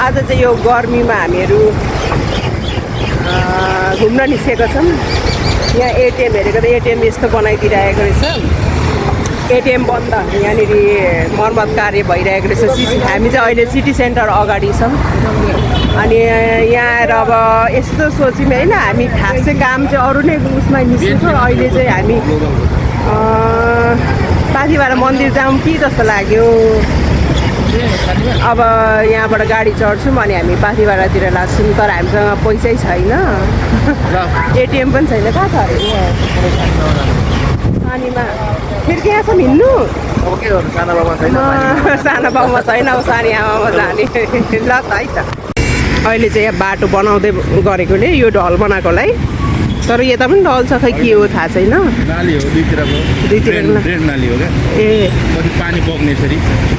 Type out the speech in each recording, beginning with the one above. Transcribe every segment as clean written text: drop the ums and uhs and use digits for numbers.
आज चाहिँ यो गर्मीमा हामीहरू घुम्न निस्केका छौँ। यहाँ एटिएम हेरेको त एटिएम यस्तो बनाइदिइरहेको रहेछ। एटिएम बन्द, यहाँनिर मर्मत कार्य भइरहेको रहेछ। हामी चाहिँ अहिले सिटी सेन्टर अगाडि छौँ। अनि यहाँ आएर अब यस्तो सोच्यौँ होइन, हामी खास चाहिँ काम चाहिँ अरू नै उसमा निस्केको। अहिले चाहिँ हामी पाथिभरा मन्दिर जाउँ कि जस्तो लाग्यो। अब यहाँबाट गाडी चढ्छौँ अनि हामी पाथिभरातिर लाग्छौँ। तर हामीसँग पैसै छैन, एटिएम पनि छैन। कहाँ छ अरे सानीमा? फेरि कहाँ छ हिँड्नु? सानो बाउमा छैन, अब सानी आमामा जाने। ल त है त। अहिले चाहिँ यहाँ बाटो बनाउँदै गरेकोले यो ढल बनाएकोलाई, तर यता पनि ढल छ, खै के हो थाहा छैन। नाली हो दुईतिर नाली हो क्या। ए पानी बग्ने फेरि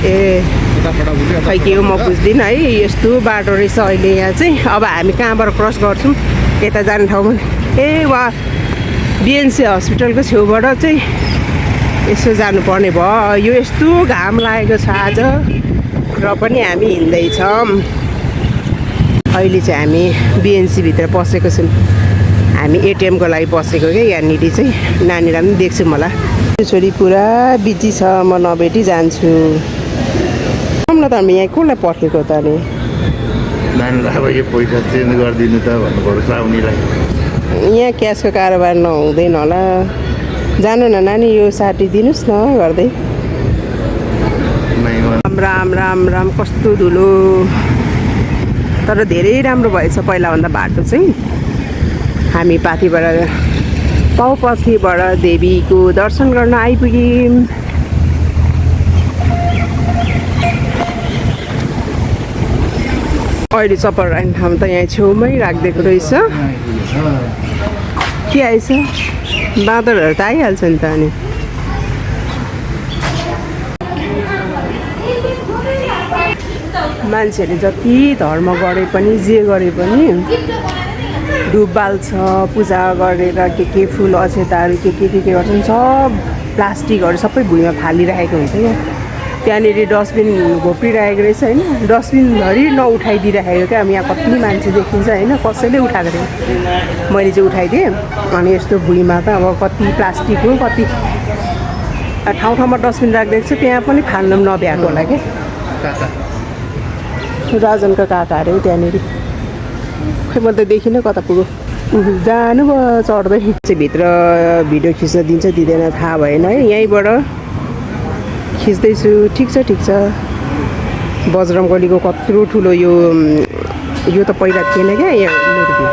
ए खै के हो म बुझ्दिनँ है। यस्तो बाटो रहेछ अहिले यहाँ चाहिँ। अब हामी कहाँबाट क्रस गर्छौँ यता जाने ठाउँमा? ए वा बिएनसी हस्पिटलको छेउबाट चाहिँ यसो जानुपर्ने भयो। यो यस्तो घाम लागेको छ आज, र पनि हामी हिँड्दैछौँ। अहिले चाहिँ हामी बिएनसीभित्र पसेको छौँ। हामी एटिएमको लागि बसेको क्या यहाँनिर चाहिँ। नानीलाई पनि देख्छौँ होला। छोरी पुरा बिजी छ, म नभेटी जान्छु। ल त हामी यहाँ कसलाई पर्खेको त? अनि नानीलाई अब यो पैसा चेन्ज गरिदिनु त भन्नु पर्छ श्रावणीलाई। यहाँ क्यासको कारोबार नहुँदैन होला। जानु न नानी, यो साटिदिनुहोस् न गर्दै। राम राम राम राम। कस्तो धुलो, तर धेरै राम्रो भएछ पहिलाभन्दा बाटो चाहिँ। हामी पाउपाथीबाट देवीको दर्शन गर्न आइपुग्यौँ। अहिले चप्पल राख्ने ठाउँ त यहाँ छेउमै राखिदिएको रहेछ। के आएछ? बाँदरहरू त आइहाल्छ नि त। अनि मान्छेले जति धर्म गरे पनि जे गरे पनि धुप बाल्छ, पूजा गरेर के फुल अक्षताहरू के गर्छन्, सब प्लास्टिकहरू सबै भुइँमा फालिरहेको हुन्छ क्या। त्यहाँनिर डस्टबिन घोप्टिरहेको रहेछ होइन। डस्टबिनधरि नउठाइदिइराखेको क्या। यहाँ कति मान्छे देखिन्छ होइन, कसैले उठाएको थियो। मैले चाहिँ उठाइदिएँ। अनि यस्तो भुइँमा त अब कति प्लास्टिक हो, कति ठाउँ ठाउँमा डस्टबिन राखिदिएको छ। त्यहाँ पनि फाल्नु नभ्याएको होला क्या। राजनको काका अरे त्यहाँनिर। खै मैले त देखिनँ, कता पुग्यो जानुभयो चढ्दै। चाहिँ भित्र भिडियो खिच्न दिन्छ दिँदैन थाहा भएन है। यहीँबाट खिच्दैछु। ठिक छ ठिक छ। बजरङबलीको कत्रो ठुलो यो त पहिला थिएन क्या यहाँ मूर्ति।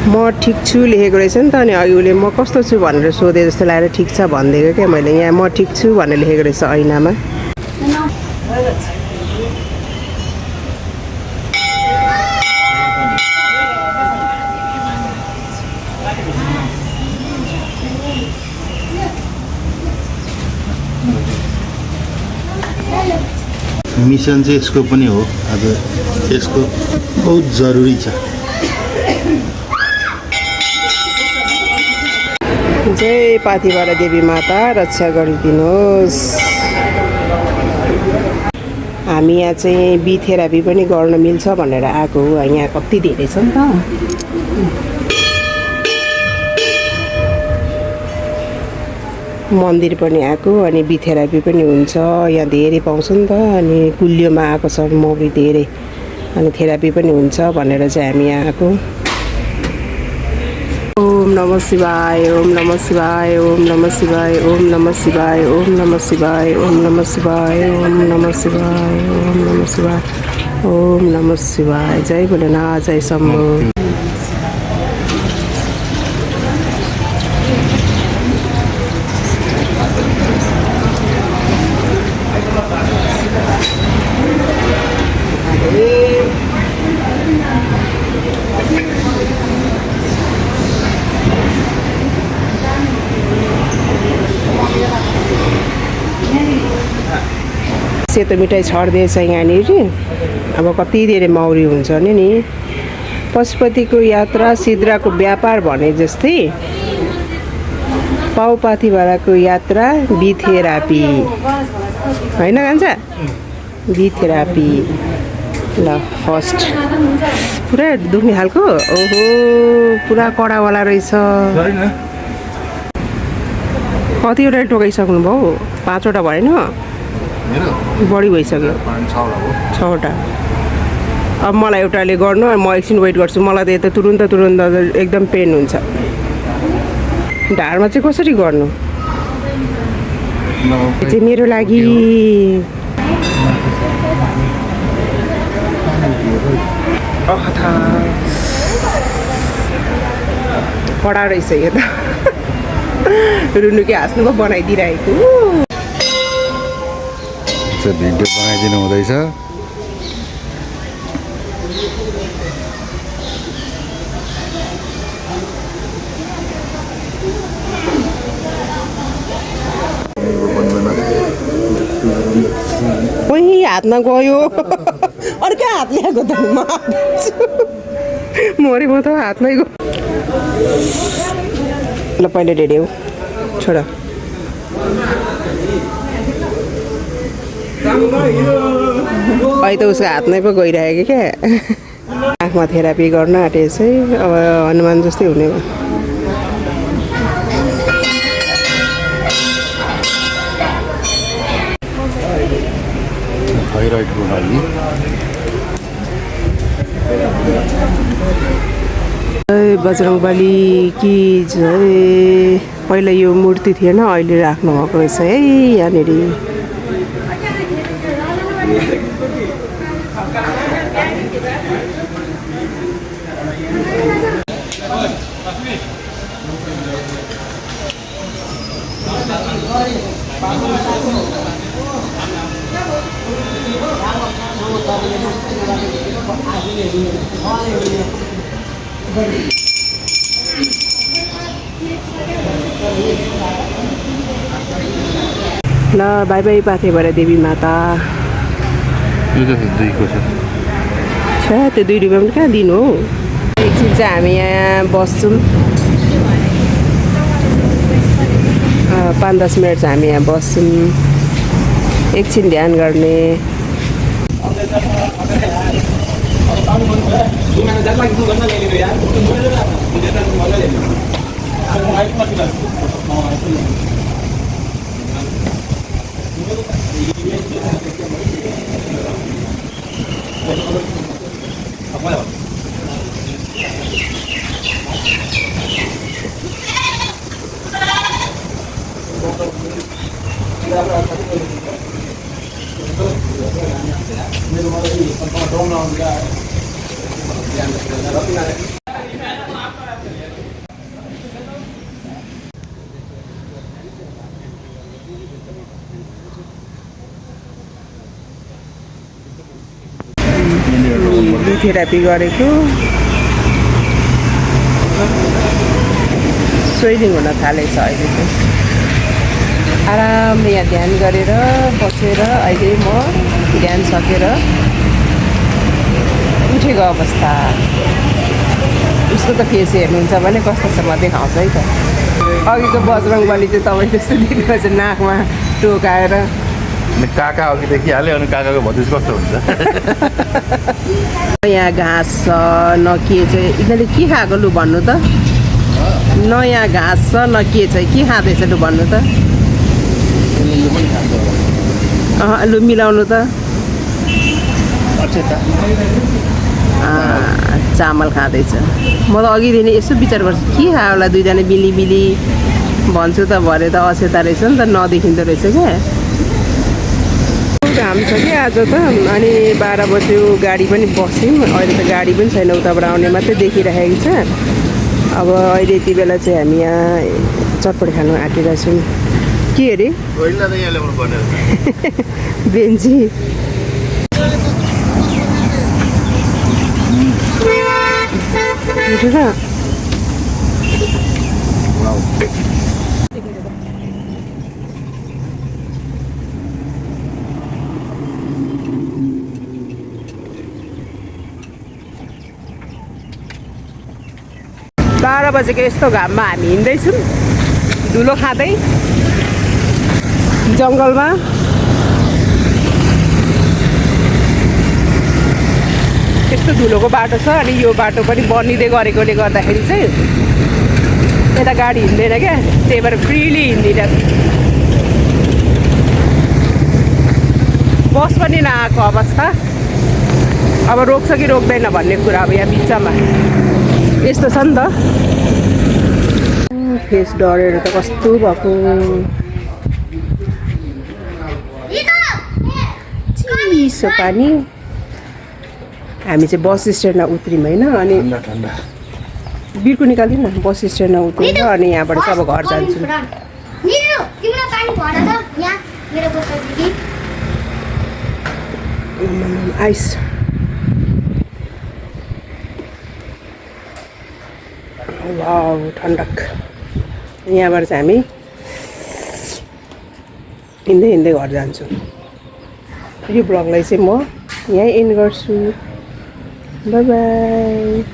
म ठिक छु लेखेको रहेछ नि त। अनि अहिले म कस्तो छु भनेर सोधे जस्तो लागेर ठिक छ भनिदिएको क्या मैले। यहाँ म ठिक छु भनेर लेखेको रहेछ ऐनामा। मिसन चाहिँ यसको पनि हो। आज यसको बहुत जरुरी छ। जय पाथिभरा देवी माता रक्षा गरिदिनुहोस्। हामी यहाँ चाहिँ बी थेरापी पनि गर्न मिल्छ भनेर आएको हो। यहाँ कति धेरै छ नि त। मन्दिर पनि आएको अनि बी थेरापी पनि हुन्छ। यहाँ धेरै पाउँछ नि त। अनि कुल्योमा आएको छ मौरी धेरै, अनि थेरापी पनि हुन्छ भनेर चाहिँ हामी यहाँ आएको। ओम नमः शिवाय, ओम नमः शिवाय, ओम नमः शिवाय, ओम नमः शिवाय, ओम नमः शिवाय, ओम नमः शिवाय, ओम नमः शिवाय, ओम नमः शिवाय, ओम नमः शिवाय। जय भोलेनाथ, जय शम्भो। सेतो मिठाई छरिदिएछ यहाँनिर। अब कति धेरै मौरी हुन्छ नि। पशुपतिको यात्रा सिद्राको व्यापार भने जस्तै पाउपाथीभराको यात्रा बी थेरापी होइन कान्छा? बी थेरापी ल फर्स्ट पुरा दुख्ने खालको ओहो पुरा कडावाला रहेछ कतिवटा टोकाइसक्नु भयो 5वटा भएन बढी भइसक्यो 6वटा अब मलाई एउटाले गर्नु म एकछिन वेट गर्छु मलाई त यता तुरुन्त एकदम पेन हुन्छ ढाडमा चाहिँ कसरी गर्नु यो चाहिँ मेरो लागि कडा रहेछ यो त रुनुकी हाँस्नु पो बनाइदिइरहेको भिडियो बनाइदिनु हुँदैछ ओइ हातमा गयो अर्कै हात ल्याएको त मरि म त हातमै गयो ल पहिले रेडी हो छोड अहिले त उसको हातमै पो गइरहेको क्या आँखमा थेरापी गर्न आँटेको चाहिँ अब हनुमान जस्तै हुने भयो थाइरोइडको लागि जय बजरङ्गबली कि जय पहिला यो मूर्ति थिएन अहिले राख्नु भएको रहेछ है यहाँनिर ल बाई बाई पाथेबाट देवी माता यो त दुईको छ त्यो 2 रुपियाँ पनि कहाँ दिनु हो एकछिन चाहिँ हामी यहाँ बस्छौँ 5-10 मिनट चाहिँ हामी यहाँ बस्छौँ एकछिन ध्यान गर्ने थेरापी गरेको स्वेलिङ हुन थालेछ अहिले चाहिँ आरामले यहाँ ध्यान गरेर बसेर अहिले म ध्यान सकेर उठेको अवस्था उसको त फेस हेर्नुहुन्छ भने कस्तो छ म देखाउँछु है त अघिको बजरङ्गबली चाहिँ तपाईँ त्यस्तो देख्नुहोस् नाकमा टोकाएर काका अघि देखिहाल्यो अनि काकाको भतिज कस्तो हुन्छ यहाँ घाँस छ न के चाहिँ यिनीहरूले के खाएको लु भन्नु त नयाँ घाँस छ न के छ के खाँदैछ लु भन्नु त लु मिलाउनु त चामल खाँदैछ म त अघिदेखि यसो विचार गर्छु के खायो होला दुईजना मिली भन्छु त भरे त अछेता रहेछ नि त नदेखिँदो रहेछ क्या घाम छ कि आज त अनि 12 बज्यो गाडी पनि बस्यौँ अहिले त गाडी पनि छैन उताबाट आउने मात्रै देखिरहेको छ अब अहिले यति बेला चाहिँ हामी यहाँ चटपटी खानु आँटिरहेछौँ के अरे बेन्ची उठेर 12 बजेको यस्तो घाममा हामी हिँड्दैछौँ धुलो खाँदै जङ्गलमा त्यस्तो धुलोको बाटो छ अनि यो बाटो पनि बनिँदै गरेकोले गर्दाखेरि चाहिँ यता गाडी हिँड्दैन क्या, त्यही भएर फ्रिली हिँडिरहेको। बस पनि नआएको अवस्था, अब रोक्छ कि रोक्दैन भन्ने कुरा अब यहाँ बिचमा यस्तो छ नि त। फेस डढेर त कस्तो भएको, चिसो पानी। हामी चाहिँ बस स्ट्यान्डमा उत्रियौँ होइन, अनि ठन्डा बिर्को निकाल्दिउँ न। बस स्ट्यान्डमा उत्रिन्छ अनि यहाँबाट चाहिँ अब घर जान्छौँ। आइस वाउ ठन्डक। यहाँबाट चाहिँ हामी हिँड्दै हिँड्दै घर जान्छौँ। यो ब्लगलाई चाहिँ म यहीँ एन्ड गर्छु। By by.